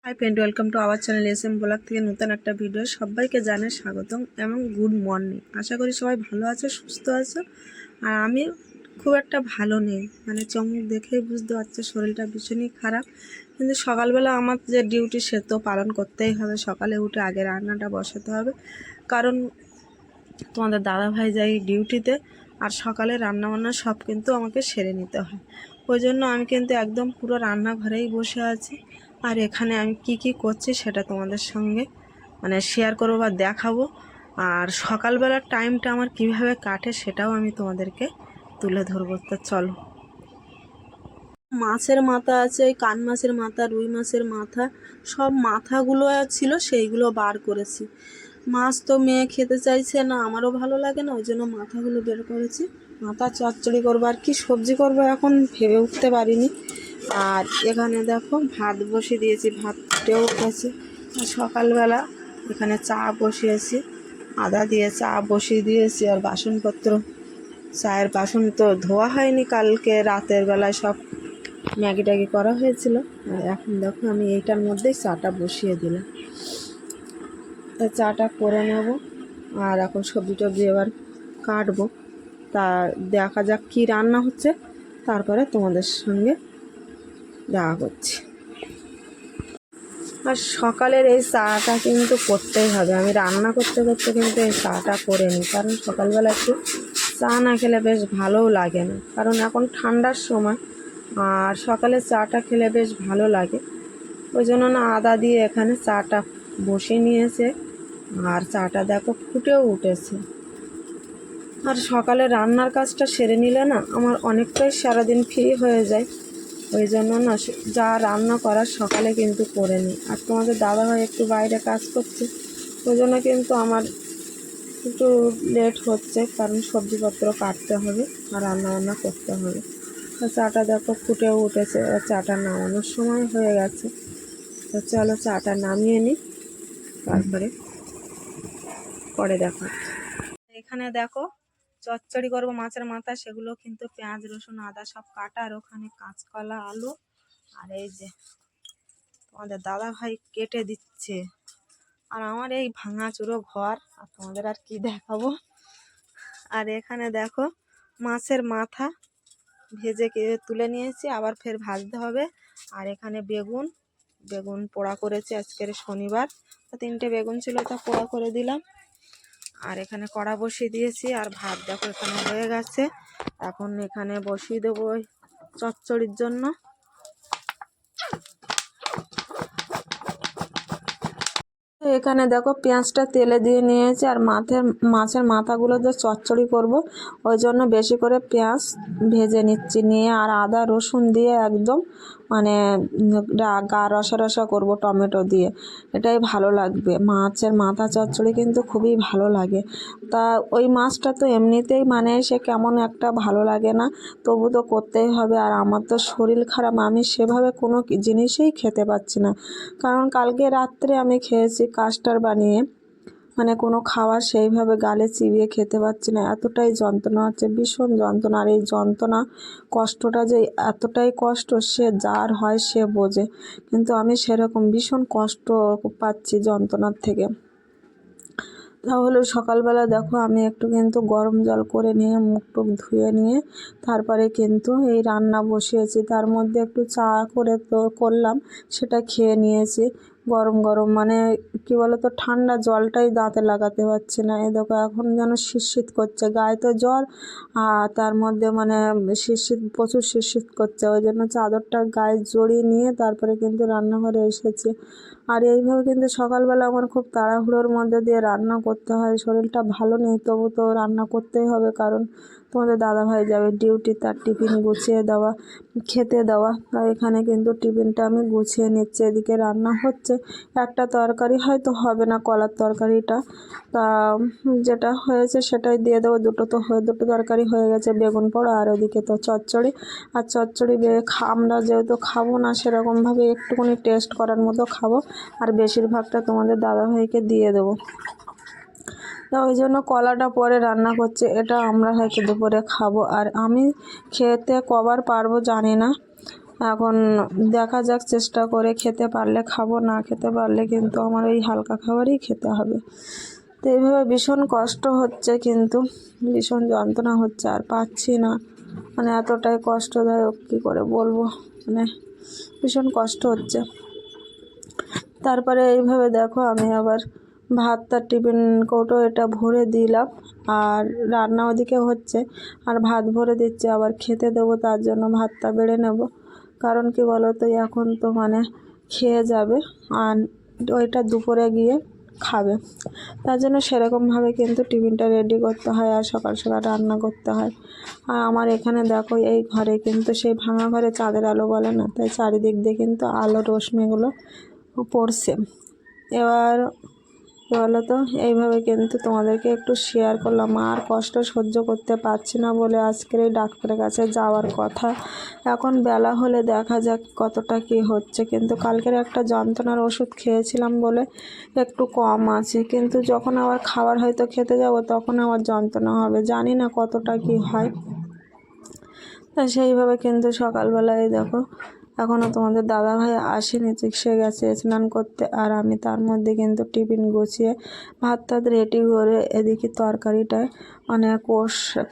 High friend, welcome to our channel S M blog থেকে নতুন একটা ভিডিও। সবাইকে জানাই স্বাগতম এবং গুড মর্নিং। আশা করি সবাই ভালো আছে, সুস্থ আছে। আর আমি খুব একটা ভালো নেই, মানে চমক দেখেই বুঝতে পারছে শরীরটা ভীষণই খারাপ। কিন্তু সকালবেলা আমার যে ডিউটি সে তো পালন করতেই হবে। সকালে উঠে আগে রান্নাটা বসাতে হবে, কারণ তোমাদের দাদাভাই যায় ডিউটিতে, আর সকালে রান্নাবান্না সব কিন্তু আমাকে সেরে নিতে হয়। ওই জন্য আমি কিন্তু একদম পুরো রান্নাঘরেই বসে আছি। আর এখানে আমি কি কি করছি সেটা তোমাদের সঙ্গে মানে শেয়ার করবো বা দেখাবো। আর সকালবেলার টাইমটা আমার কিভাবে কাটে সেটাও আমি তোমাদেরকে তুলে ধরবো। তো চলো। মাছের মাথা আছে, ওই কান মাছের মাথা, রুই মাছের মাথা, সব মাথাগুলো ছিল, সেইগুলো বার করেছি। মাছ তো মেয়ে খেতে চাইছে না, আমারও ভালো লাগে না, ওই জন্য মাথাগুলো বের করেছি। মাথা চচ্চড়ি করবো, আর কি সবজি করবো এখন ভেবে উঠতে পারিনি। আর এখানে দেখো ভাত বসিয়ে দিয়েছি, ভাত ফুটেও উঠেছে। আর সকালবেলা এখানে চা বসিয়েছি, আদা দিয়ে চা বসিয়ে দিয়েছি। আর বাসনপত্র, চায়ের বাসন তো ধোয়া হয়নি, কালকে রাতের বেলায় সব ম্যাগি ট্যাগি করা হয়েছিল। আর এখন দেখো আমি এইটার মধ্যেই চাটা বসিয়ে দিলাম। তা চাটা করে নেব। আর এখন সবজি টবজি এবার কাটবো। তা দেখা যাক কী রান্না হচ্ছে, তারপরে তোমাদের সঙ্গে দেখা করছি। আর সকালের এই চাটা কিন্তু করতেই হবে। আমি রান্না করতে করতে কিন্তু এই চাটা করে নিই, কারণ সকালবেলা একটু চা না খেলে বেশ ভালোও লাগে না, কারণ এখন ঠান্ডার সময়। আর সকালে চাটা খেলে বেশ ভালো লাগে, ওই জন্য না আদা দিয়ে এখানে চাটা বসিয়ে নিয়েছে। আর চাটা দেখো ফুটেও উঠেছে। আর সকালে রান্নার কাজটা সেরে নিলে না আমার অনেকটাই সারাদিন ফ্রি হয়ে যায়। ওই জন্য না যা রান্না করার সকালে কিন্তু করে নিই। আর তোমাদের দাদাভাই একটু বাইরে কাজ করছে, ওই জন্য কিন্তু আমার একটু লেট হচ্ছে, কারণ সবজিপত্র কাটতে হবে আর রান্নাবান্না করতে হবে। চাটা দেখো ফুটেও উঠেছে, চাটা নামানোর সময় হয়ে গেছে। তো চলো চাটা নামিয়ে নিই, তারপরে পরে দেখো। এখানে দেখো চচ্চড়ি করবো মাছের মাথা, সেগুলো কিন্তু পেঁয়াজ রসুন আদা সব কাটা, আর ওখানে কাঁচকলা আলু, আর এই যে তোমাদের দাদা ভাই কেটে দিচ্ছে। আর আমার এই ভাঙা চুরো ঘর, আর তোমাদের আর কি দেখাবো। আর এখানে দেখো মাছের মাথা ভেজে তুলে নিয়েছি, আবার ফের ভাজতে হবে। আর এখানে বেগুন বেগুন পোড়া করেছি, আজকের শনিবার, 3টে বেগুন ছিল, তা পোড়া করে দিলাম। আর এখানে কড়া বসিয়ে দিয়েছি, আর ভাত দেখো এখানে হয়ে গেছে। এখন এখানে বসিয়ে দেবো চচ্চড়ির জন্য। এখানে দেখো পেঁয়াজটা তেলে দিয়ে নিয়েছি, আর মাছের মাথাগুলো যে চচ্চড়ি করব, ওই জন্য বেশি করে পেঁয়াজ ভেজে নিচ্ছি, নিয়ে আর আদা রসুন দিয়ে একদম মানে গা রসা রসা করবো টমেটো দিয়ে। এটাই ভালো লাগবে। মাছের মাথা চচ্চড়ি কিন্তু খুবই ভালো লাগে। তা ওই মাছটা তো এমনিতেই মানে সে কেমন একটা ভালো লাগে না, তবু তো করতেই হবে। আর আমার তো শরীর খারাপ, আমি সেভাবে কোনো জিনিসই খেতে পাচ্ছি না, কারণ কালকে রাত্রে আমি খেয়েছি কাস্টার বানিয়ে, মানে কোনো খাবার সেইভাবে গালে চিবিয়ে খেতে পারছি না, এতটাই যন্ত্রণা হচ্ছে, ভীষণ যন্ত্রণা। আর এই যন্ত্রণা কষ্টটা যে এতটাই কষ্ট, সে যার হয় সে বোঝে, কিন্তু আমি সেরকম ভীষণ কষ্ট পাচ্ছি যন্ত্রণার থেকে। তাহলে সকালবেলা দেখো আমি একটু কিন্তু গরম জল করে নিয়ে মুখ টুক ধুয়ে নিয়ে তারপরে কিন্তু এই রান্না বসিয়েছি। তার মধ্যে একটু চা করে তো করলাম, সেটা খেয়ে নিয়েছি গরম গরম, মানে কি বলো তো, ঠান্ডা জলটাই দাঁতে লাগাতে পারছি না। এই দেখো এখন যেন শীত করছে, গায়ে তো জ্বর, আর তার মধ্যে মানে প্রচুর শীত করছে, ওই জন্য চাদরটা গায়ে জড়িয়ে নিয়ে তারপরে কিন্তু রান্নাঘরে এসেছি। আর এইভাবে কিন্তু সকালবেলা আমার খুব তাড়াহুড়োর মধ্যে দিয়ে রান্না করতে হয়, শরীরটা ভালো নেই, তবু তো রান্না করতেই হবে, কারণ তোমাদের দাদাভাই যাবে ডিউটি, তার টিফিন গুছিয়ে দেওয়া, খেতে দেওয়া। আর এখানে কিন্তু টিফিনটা আমি গুছিয়ে নিচ্ছি, এদিকে রান্না হচ্ছে। একটা তরকারি হয়তো হবে না, কলার তরকারিটা, তা যেটা হয়েছে সেটাই দিয়ে দেবো। দুটো তরকারি হয়ে গেছে, বেগুন পোড়া আর ওদিকে তো চচ্চড়ি। আর চচ্চড়ি আমরা যেহেতু খাবো না সেরকমভাবে একটুখানি টেস্ট করার মতো খাবো, আর বেশিরভাগটা তোমাদের দাদাভাইকে দিয়ে দেবো। তা ওই জন্য কলাটা পরে রান্না করছে, এটা আমরা হয়তো দুপুরে খাবো। আর আমি খেতে কবার পারবো জানি না, এখন দেখা যাক, চেষ্টা করে খেতে পারলে খাবো, না খেতে পারলে কিন্তু আমার ওই হালকা খাবারই খেতে হবে। তো এইভাবে ভীষণ কষ্ট হচ্ছে, কিন্তু ভীষণ যন্ত্রণা হচ্ছে, আর পাচ্ছি না, মানে এতটাই কষ্টদায়ক, কী করে বলবো, মানে ভীষণ কষ্ট হচ্ছে। তারপরে এইভাবে দেখো আমি আবার ভাতটা টিফিন কৌটো এটা ভরে দিলাম, আর রান্না ওদিকে হচ্ছে, আর ভাত ভরে দিচ্ছে, আবার খেতে দেবো, তার জন্য ভাতটা বেড়ে নেব। কারণ কি বলো তো, এখন তো মানে খেয়ে যাবে, আর ওইটা দুপুরে গিয়ে খাবে, তার জন্য সেরকমভাবে কিন্তু টিফিনটা রেডি করতে হয়, আর সকাল সকাল রান্না করতে হয়। আর আমার এখানে দেখো এই ঘরে কিন্তু সেই ভাঙা ঘরে চাঁদের আলো বলে না, তাই চারিদিক দিয়ে কিন্তু আলো রশ্মিগুলো পড়ছে। এবার কী বলো তো, এইভাবে কিন্তু তোমাদেরকে একটু শেয়ার করলাম। আর কষ্ট সহ্য করতে পারছি না বলে আজকের এই ডাক্তারের কাছে যাওয়ার কথা। এখন বেলা হলে দেখা যাক কতটা কী হচ্ছে, কিন্তু কালকের একটা যন্ত্রণার ওষুধ খেয়েছিলাম বলে একটু কম আছে, কিন্তু যখন আবার খাবার হয়তো খেতে যাব তখন আবার যন্ত্রণা হবে, জানি না কতটা কী হয়। তা সেইভাবে কিন্তু সকালবেলায় দেখো এখনও তোমাদের দাদাভাই আসেনি, সে গেছে স্নান করতে, আর আমি তার মধ্যে কিন্তু টিফিন গুছিয়ে ভাত টাত রেডি করে এদিকে তরকারিটায় মানে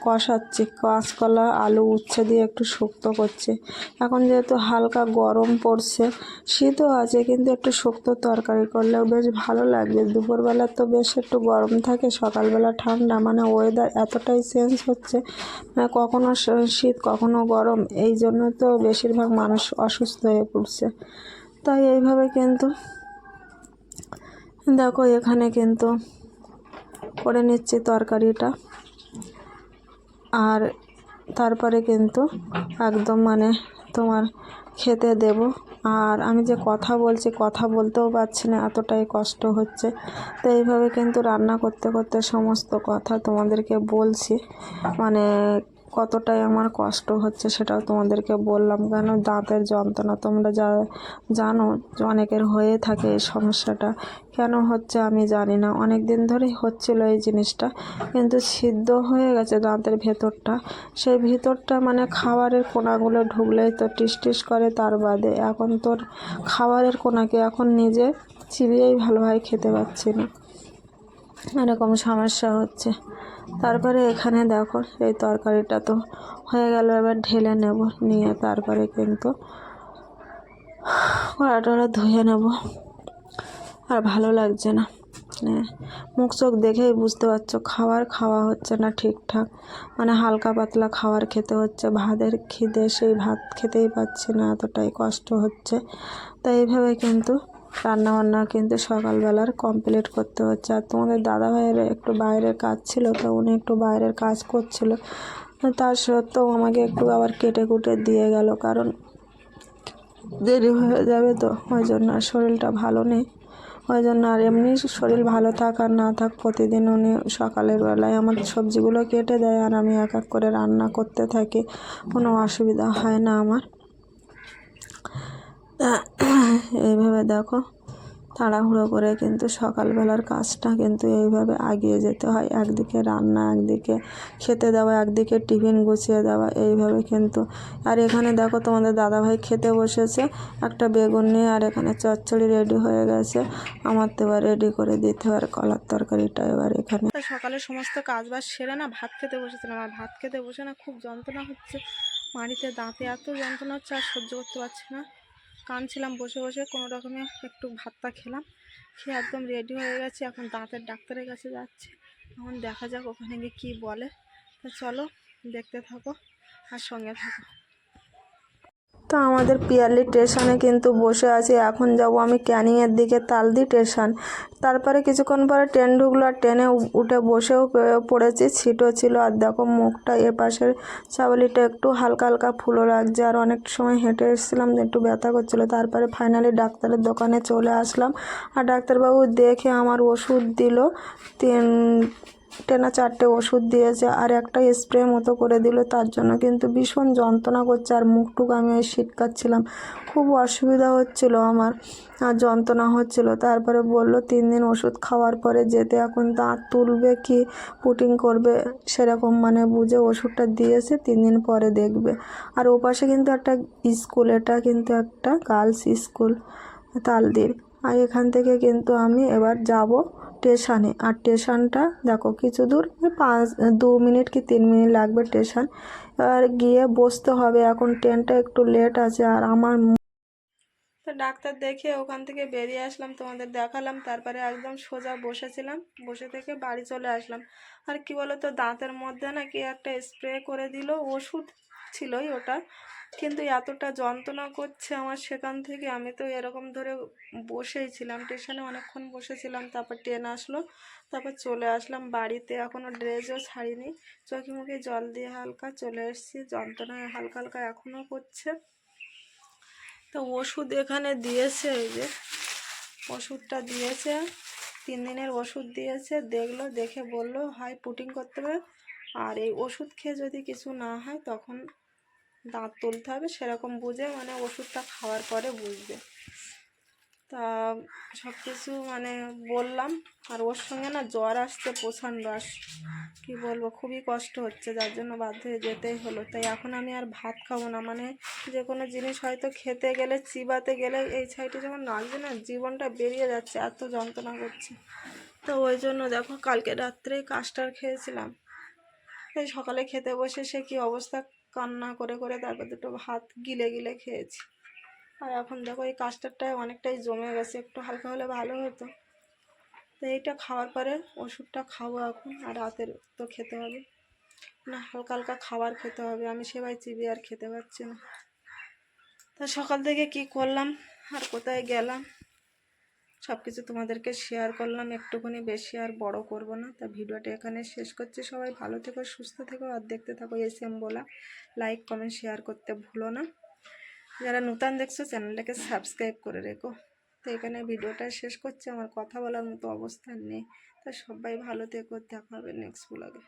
কষাচ্ছি, কাঁচকলা আলু উচ্ছে দিয়ে একটু শুক্তো করছি। এখন যেহেতু হালকা গরম পড়ছে, শীতও আছে, কিন্তু একটু শুক্তো তরকারি করলেও বেশ ভালো লাগবে। দুপুরবেলা তো বেশ একটু গরম থাকে, সকালবেলা ঠান্ডা, মানে ওয়েদার এতটাই চেঞ্জ হচ্ছে, মানে কখনো শীত কখনো গরম, এই জন্য তো বেশিরভাগ মানুষ অসুস্থ হয়ে পড়ছে। তাই এইভাবে কিন্তু দেখো এখানে কিন্তু করে নিচ্ছি তরকারিটা, আর তারপরে কিন্তু একদম মানে তোমার খেতে দেব। আর আমি যে কথা বলছি, কথা বলতেও পারছি না, এতটাই কষ্ট হচ্ছে। তো এইভাবে কিন্তু রান্না করতে করতে সমস্ত কথা তোমাদেরকে বলছি, মানে কতটাই আমার কষ্ট হচ্ছে সেটাও তোমাদেরকে বললাম। কেন, দাঁতের যন্ত্রণা তোমরা জানো যে অনেকের হয়ে থাকে এই সমস্যাটা, কেন হচ্ছে আমি জানি না, অনেক দিন ধরেই হচ্ছিল এই জিনিসটা, কিন্তু সিদ্ধ হয়ে গেছে দাঁতের ভেতরটা, সেই ভিতরটা মানে খাবারের কোনাগুলো ঢুকলেই তো টিস টিস করে, তার বাদে এখন তোর খাবারের কোনাকে এখন নিজে চিবিয়েই ভালোভাবে খেতে পাচ্ছি না, এরকম সমস্যা হচ্ছে। তারপরে এখানে দেখো এই তরকারিটা তো হয়ে গেল, এবার ঢেলে নেব, নিয়ে তারপরে কিন্তু কড়াটা ধুয়ে নেব। আর ভালো লাগছে না, মুখ চোখ দেখেই বুঝতে পারছো খাওয়া হচ্ছে না ঠিকঠাক, মানে হালকা পাতলা খাবার খেতে হচ্ছে, ভাতের খিদে সেই ভাত খেতেই পাচ্ছি না, এতটাই কষ্ট হচ্ছে। তাই এইভাবে কিন্তু রান্নাবান্না কিন্তু সকালবেলার কমপ্লিট করতে হচ্ছে। আর তোমাদের দাদাভাইয়ের একটু বাইরের কাজ ছিল, তো উনি একটু বাইরের কাজ করছিল, তার সত্ত্বেও আমাকে একটু আবার কেটে কুটে দিয়ে গেল, কারণ দেরি হয়ে যাবে তো, ওই জন্য। আর শরীরটা ভালো নেই, ওই জন্য। আর এমনি শরীর ভালো থাক আর না থাক, প্রতিদিন উনি সকালের বেলায় আমার সবজিগুলো কেটে দেয়, আর আমি এক এক করে রান্না করতে থাকি, কোনো অসুবিধা হয় না আমার। এইভাবে দেখো তাড়াহুড়ো করে কিন্তু সকালবেলার কাজটা কিন্তু এইভাবে এগিয়ে যেতে হয়, একদিকে রান্না, একদিকে খেতে দেওয়া, একদিকে টিফিন গুছিয়ে দেওয়া, এইভাবে কিন্তু। আর এখানে দেখো তোমাদের দাদাভাই খেতে বসেছে একটা বেগুন নিয়ে, আর এখানে চচ্চড়ি রেডি হয়ে গেছে, আমার তো এবার রেডি করে দিতে হবে কলার তরকারিটা। এবার এখানে সকালে সমস্ত কাজ বাজ সেরে না ভাত খেতে বসেছিলাম, আর ভাত খেতে বসে না খুব যন্ত্রণা হচ্ছে, মাড়িতে দাঁতে এত যন্ত্রণা হচ্ছে, আর সহ্য করতে পারছি না, কাঁদছিলাম বসে বসে, কোনো রকমে একটু ভাতটা খেলাম, খেয়ে একদম রেডি হয়ে গেছে, এখন দাঁতের ডাক্তারের কাছে যাচ্ছে, এখন দেখা যাক ওখানে গিয়ে কী বলে। তো চলো দেখতে থাকো আর সঙ্গে থাকো। তো আমাদের পিয়ারলি স্টেশনে কিন্তু বসে আছি, এখন যাব আমি ক্যানিংয়ের দিকে, তালদি স্টেশন। তারপরে কিছুক্ষণ পরে ট্রেন ঢুকলো, আর ট্রেনে উঠে বসেও পড়েছি, সিটও ছিল। আর দেখো মুখটা এপাশের চাবলিটা একটু হালকা হালকা ফুলো লাগছে, আর অনেক সময় হেঁটে এসেছিলাম, একটু ব্যথা করছিলো। তারপরে ফাইনালি ডাক্তারের দোকানে চলে আসলাম, আর ডাক্তারবাবু দেখে আমার ওষুধ দিল না 4টে ওষুধ দিয়েছে আর একটা স্প্রে মতো করে দিল, তার জন্য কিন্তু ভীষণ যন্ত্রণা করছে। আর মুখটুক আমি ওই ছিটকাচ্ছিলাম, খুব অসুবিধা হচ্ছিল আমার, আর যন্ত্রণা হচ্ছিল। তারপরে বলল 3 দিন ওষুধ খাওয়ার পরে যেতে। এখন দাঁত তুলবে কি পুটিং করবে সেরকম মানে বুঝে ওষুধটা দিয়েছে, 3 দিন পরে দেখবে। আর ওপাশে কিন্তু একটা স্কুল, এটা কিন্তু একটা গার্লস স্কুল তালদির। আর এখান থেকে কিন্তু আমি এবার যাব স্টেশনে। আর স্টেশনটা দেখো কিছু দূর, 2 মিনিট কি 3 মিনিট লাগবে স্টেশন। এবার গিয়ে বসতে হবে, এখন ট্রেনটা একটু লেট আছে। আর আমার তো ডাক্তার দেখে ওখান থেকে বেরিয়ে আসলাম, তোমাদের দেখালাম। তারপরে একদম সোজা বসেছিলাম, বসে থেকে বাড়ি চলে আসলাম। আর কি বলো তো, দাঁতের মধ্যে না কি একটা স্প্রে করে দিল, ওষুধ ছিলই ওটা, কিন্তু এতটা যন্ত্রণা করছে আমার সেখান থেকে। আমি তো এরকম ধরে বসেই ছিলাম স্টেশনে, অনেকক্ষণ বসেছিলাম। তারপর ট্রেন আসলো, তারপর চলে আসলাম বাড়িতে। এখনও ড্রেসও ছাড়িনি, চোখে মুখে জল দিয়ে হালকা চলে এসেছি, যন্ত্রণায় হালকা হালকা এখনও করছে। তো ওষুধ এখানে দিয়েছে, এই যে ওষুধটা দিয়েছে, 3 দিনের ওষুধ দিয়েছে। দেখলো, দেখে বললো হয় পুটিং করতে হবে, আর এই ওষুধ খেয়ে যদি কিছু না হয় তখন দাঁত তুলতে হবে, সেরকম বুঝে মানে ওষুধটা খাওয়ার পরে বুঝবে। তা সব কিছু মানে বললাম। আর ওর সঙ্গে না জ্বর আসছে প্রচণ্ড, কি বলবো, খুবই কষ্ট হচ্ছে, যার জন্য বাধ্য হয়ে যেতেই হলো। তাই এখন আমি আর ভাত খাবো না, মানে যে কোনো জিনিস হয়তো খেতে গেলে, চিবাতে গেলে এই সাইডে যেমন লাগছে না, জীবনটা বেরিয়ে যাচ্ছে, এত যন্ত্রণা করছে। তো ওই জন্য দেখো কালকে রাত্রেই কাস্টার খেয়েছিলাম, এই সকালে খেতে বসে সে কি অবস্থা, কান্না করে করে তারপর দুটো ভাত গিলে গিলে খেয়েছি। আর এখন দেখো এই কাস্টারটায় অনেকটাই জমে গেছে, একটু হালকা হলে ভালো হতো। তো এইটা খাওয়ার পরে ওষুধটা খাবো এখন, আর রাতের তো খেতে হবে না, হালকা হালকা খাবার খেতে হবে। আমি সেভাবে চিবিয়ে আর খেতে পারছি না। তা সকাল থেকে কি করলাম আর কোথায় গেলাম সব কিছু তোমাদেরকে শেয়ার করলাম একটুখানি, বেশি আর বড় করব না। তা ভিডিওটা এখানে শেষ করছি। সবাই ভালো থেকো, সুস্থ থেকো, আর দেখতে থাকো SM বলা। লাইক কমেন্ট শেয়ার করতে ভুলো না। যারা নতুন দেখছো চ্যানেলটাকে সাবস্ক্রাইব করে রেখো। তো এখানে ভিডিওটা শেষ করছি, আমার কথা বলার মতো অবস্থা নেই। তা সবাই ভালো থেকো, দেখা হবে নেক্সট ব্লগে।